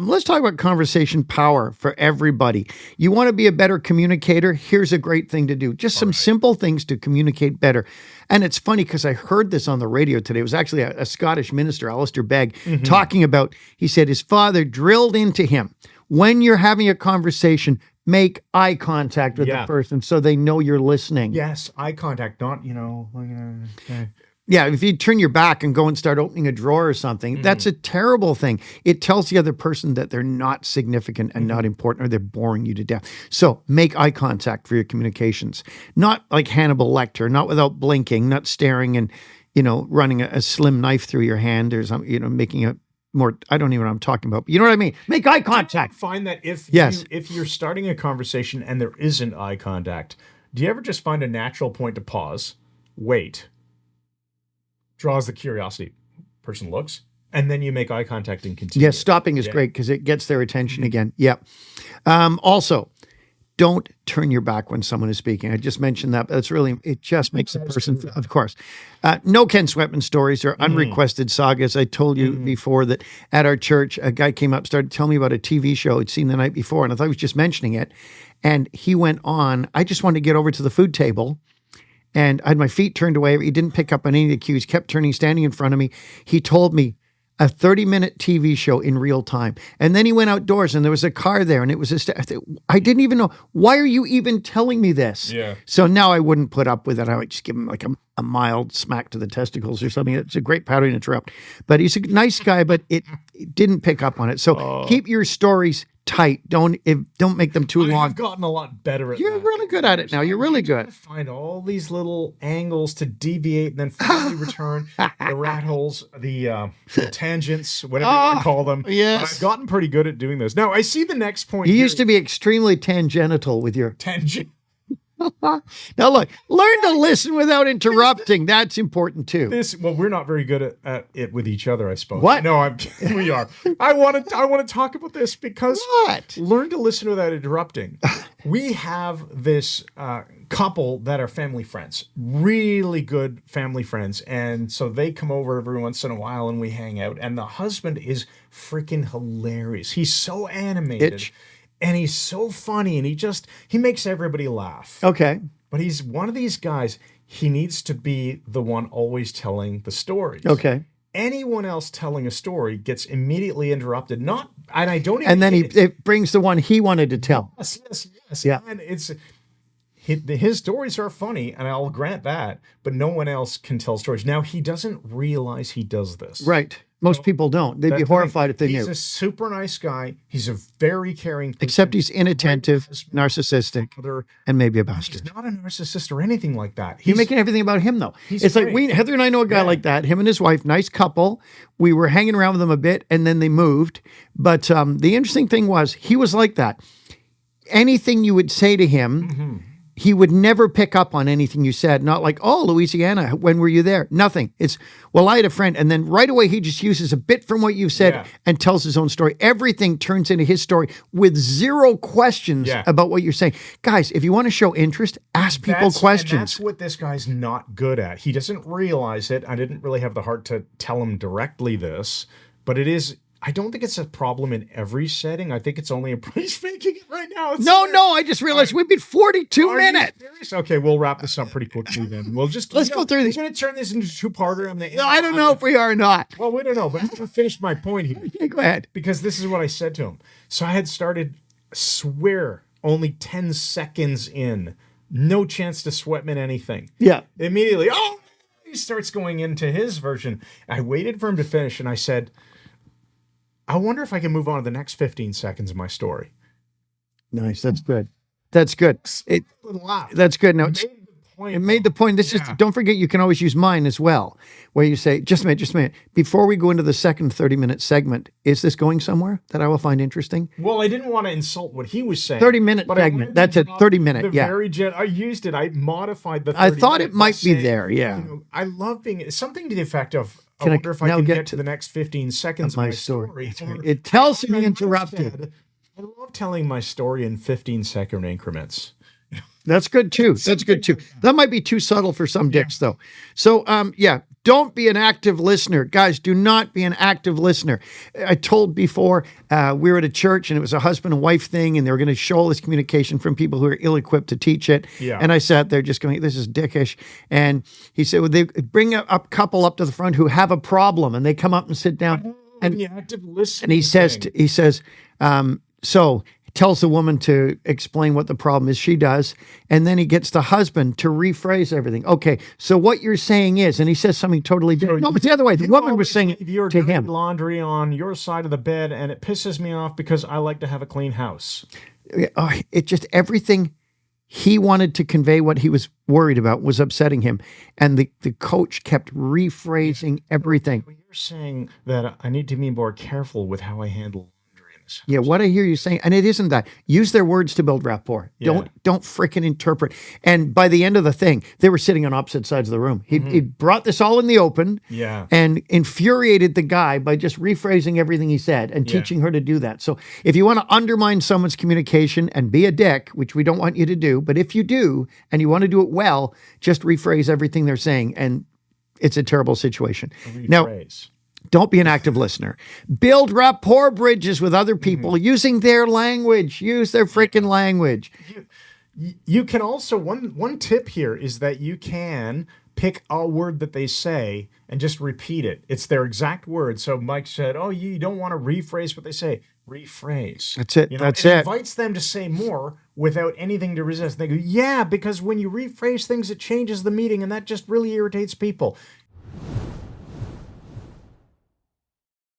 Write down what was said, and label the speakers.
Speaker 1: Let's talk about conversation power for everybody. You want to be a better communicator? Here's a great thing to do. Just some simple things to communicate better. And it's funny because I heard this on the radio today. It was actually a Scottish minister, Alistair Begg, talking about, he said his father drilled into him, when you're having a conversation, make eye contact with the person so they know you're listening.
Speaker 2: Yes, eye contact, not,
Speaker 1: Yeah, if you turn your back and go and start opening a drawer or something, that's a terrible thing. It tells the other person that they're not significant and not important, or they're boring you to death. So make eye contact for your communications. Not like Hannibal Lecter, not without blinking, not staring and, running a slim knife through your hand or something, making a more, I don't even know what I'm talking about, but you know what I mean? Make eye contact.
Speaker 2: Find that if you're starting a conversation and there isn't eye contact, do you ever just find a natural point to pause, wait, draws the curiosity, person looks, and then you make eye contact and continue.
Speaker 1: Yes, stopping is great because it gets their attention again. Yep. Also, don't turn your back when someone is speaking. I just mentioned that, but it just makes the person, of course. No Ken Sweatman stories or unrequested sagas. I told you before that at our church, a guy came up, started telling me about a TV show he'd seen the night before, and I thought he was just mentioning it. And he went on, I just wanted to get over to the food table, and I had my feet turned away. He didn't pick up on any of the cues, kept turning, standing in front of me. He told me a 30-minute TV show in real time. And then he went outdoors and there was a car there and it was I didn't even know. Why are you even telling me this?
Speaker 2: Yeah.
Speaker 1: So now I wouldn't put up with it. I would just give him like a mild smack to the testicles or something. It's a great pattern to interrupt. But he's a nice guy, but it didn't pick up on it. So keep your stories tight. Don't make them too long.
Speaker 2: I've gotten a lot better at
Speaker 1: You're
Speaker 2: that.
Speaker 1: really good at it now. You're really good.
Speaker 2: Find all these little angles to deviate and then finally return the rat holes, the tangents, whatever you want to call them.
Speaker 1: Yes.
Speaker 2: But I've gotten pretty good at doing this. Now, I see the next point.
Speaker 1: You used to be extremely tangential with your...
Speaker 2: Tangent.
Speaker 1: Now look, learn to listen without interrupting. That's important too.
Speaker 2: We're not very good at it with each other, I suppose.
Speaker 1: What?
Speaker 2: No, we are. I want to talk about this because learn to listen without interrupting. We have this couple that are family friends, really good family friends, and so they come over every once in a while and we hang out. And the husband is freaking hilarious. He's so animated. And he's so funny, and he makes everybody laugh.
Speaker 1: Okay.
Speaker 2: But he's one of these guys, he needs to be the one always telling the stories.
Speaker 1: Okay.
Speaker 2: Anyone else telling a story gets immediately interrupted.
Speaker 1: And then it brings the one he wanted to tell.
Speaker 2: Yes.
Speaker 1: Yeah.
Speaker 2: And his stories are funny, and I'll grant that, but no one else can tell stories. Now, he doesn't realize he does this.
Speaker 1: Right. Most people don't. They'd be horrified if they knew.
Speaker 2: He's a super nice guy. He's a very caring person.
Speaker 1: Except he's inattentive, narcissistic, and maybe a bastard.
Speaker 2: He's not a narcissist or anything like that.
Speaker 1: You're making everything about him, though. It's
Speaker 2: great.
Speaker 1: Like Heather and I know a guy like that. Him and his wife, nice couple. We were hanging around with them a bit, and then they moved. But the interesting thing was, he was like that. Anything you would say to him, he would never pick up on anything you said. Not like, oh, Louisiana, when were you there? Nothing. It's, well, I had a friend. And then right away, he just uses a bit from what you've said and tells his own story. Everything turns into his story with zero questions about what you're saying. Guys, if you want to show interest, ask people questions.
Speaker 2: And that's what this guy's not good at. He doesn't realize it. I didn't really have the heart to tell him directly this, but it is... I don't think it's a problem in every setting. I think it's only he's making it right now.
Speaker 1: No, I just realized we've been 42 minutes.
Speaker 2: Okay, we'll wrap this up pretty quickly then. We'll just
Speaker 1: let's go through these.
Speaker 2: We're going to turn this into a two-parter.
Speaker 1: I don't know if we are or not.
Speaker 2: Well, we don't know, but I'm going to finish my point here.
Speaker 1: Okay, go ahead.
Speaker 2: Because this is what I said to him. So I had started, swear, only 10 seconds in, no chance to Sweatman anything.
Speaker 1: Yeah.
Speaker 2: Immediately, he starts going into his version. I waited for him to finish, and I said, I wonder if I can move on to the next 15 seconds of my story.
Speaker 1: Nice. That's good. That's good. That's good. Now, it made the point. This is, don't forget, you can always use mine as well, where you say, just a minute. Before we go into the second 30-minute segment, is this going somewhere that I will find interesting?
Speaker 2: Well, I didn't want to insult what he was saying.
Speaker 1: 30-minute segment. That's a 30-minute,
Speaker 2: I used it. I modified the 30
Speaker 1: I thought it might be there,
Speaker 2: I love being, something to the effect of, I wonder if I can get to the next 15 seconds of my story.
Speaker 1: It tells me interrupted.
Speaker 2: I love telling my story in 15-second increments.
Speaker 1: That's good too. That might be too subtle for some dicks though. So Don't be an active listener. Guys, do not be an active listener. I told before, we were at a church and it was a husband and wife thing, and they were going to show all this communication from people who are ill-equipped to teach it.
Speaker 2: Yeah.
Speaker 1: And I sat there just going, this is dickish. And he said, well, they bring a couple up to the front who have a problem, and they come up and sit down. And
Speaker 2: the active listening.
Speaker 1: And he says, so tells the woman to explain what the problem is. She does. And then he gets the husband to rephrase everything. Okay, so what you're saying is, and he says something totally different. No, but the other way. The woman was saying it
Speaker 2: your
Speaker 1: to him.
Speaker 2: Laundry on your side of the bed, and it pisses me off because I like to have a clean house.
Speaker 1: It just, everything he wanted to convey, what he was worried about, was upsetting him. And the coach kept rephrasing everything.
Speaker 2: You're saying that I need to be more careful with how I handle laundry in this house.
Speaker 1: Yeah, what I hear you saying, and it isn't that. Use their words to build rapport.
Speaker 2: Yeah.
Speaker 1: Don't frickin' interpret. And by the end of the thing, they were sitting on opposite sides of the room. He brought this all in the open, and infuriated the guy by just rephrasing everything he said and teaching her to do that. So if you want to undermine someone's communication and be a dick, which we don't want you to do, but if you do and you want to do it well, just rephrase everything they're saying, and it's a terrible situation. Now, don't be an active listener. Build rapport bridges with other people using their language. Use their freaking language.
Speaker 2: You can also, one tip here is that you can pick a word that they say and just repeat it. It's their exact word. So Mike said, oh, you don't want to rephrase what they say. Rephrase.
Speaker 1: That's it. That's it.
Speaker 2: It invites them to say more without anything to resist. They go, yeah, because when you rephrase things, it changes the meeting, and that just really irritates people.